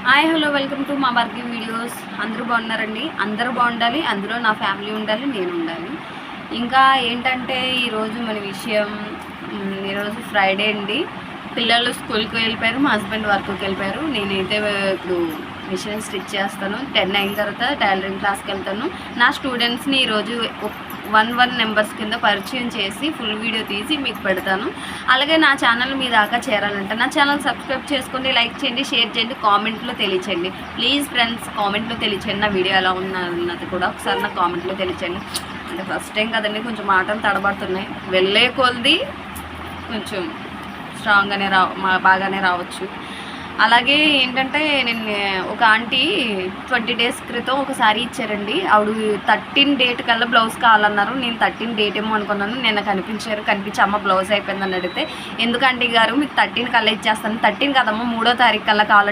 Hi hello welcome to మా work videos. అందరూ బాగున్నారండి. అందరూ బాగుండాలి, అందులో నా ఫ్యామిలీ ఉండాలి, నేను ఉండాలి. ఇంకా ఏంటంటే ఈరోజు మన విషయం, ఈరోజు ఫ్రైడే అండి. పిల్లలు స్కూల్కి వెళ్ళిపోయారు, మా హస్బెండ్ వర్క్కి వెళ్ళిపోయారు. నేనైతే ఇప్పుడు మిషన్ స్టిచ్ చేస్తాను. 10 అయిన తర్వాత టైలరింగ్ క్లాస్కి వెళ్తాను. నా స్టూడెంట్స్ని ఈరోజు 1 నెంబర్స్ కింద పరిచయం చేసి ఫుల్ వీడియో తీసి మీకు పెడతాను. అలాగే నా ఛానల్ మీ దాకా చేరాలంటే నా ఛానల్ సబ్స్క్రైబ్ చేసుకోండి, లైక్ చేయండి, షేర్ చేయండి, కామెంట్లో తెలియచేయండి. ప్లీజ్ ఫ్రెండ్స్, కామెంట్లో తెలియచేయండి. నా వీడియో ఎలా ఉన్నది కూడా ఒకసారి నా కామెంట్లో తెలియచేయండి. అంటే ఫస్ట్ టైం కదండి, కొంచెం మాటలు తడబడుతున్నాయి. వెళ్ళే కొలది కొంచెం స్ట్రాంగ్గానే బాగానే రావచ్చు. అలాగే ఏంటంటే నేను ఒక ఆంటీ 20 డేస్ క్రితం ఒక శారీ ఇచ్చారండి. ఆవిడ 13 డేట్ కల్లా బ్లౌజ్ కావాలన్నారు. నేను 13 డేట్ ఏమో అనుకున్నాను. నేను కనిపించి అమ్మ బ్లౌజ్ అయిపోయిందని అడిగితే, ఎందుకు ఆంటీ గారు మీకు 13 కల్లా ఇచ్చేస్తాను. 13 కదమ్మా 3వ తారీఖు కల్లా కావాలండి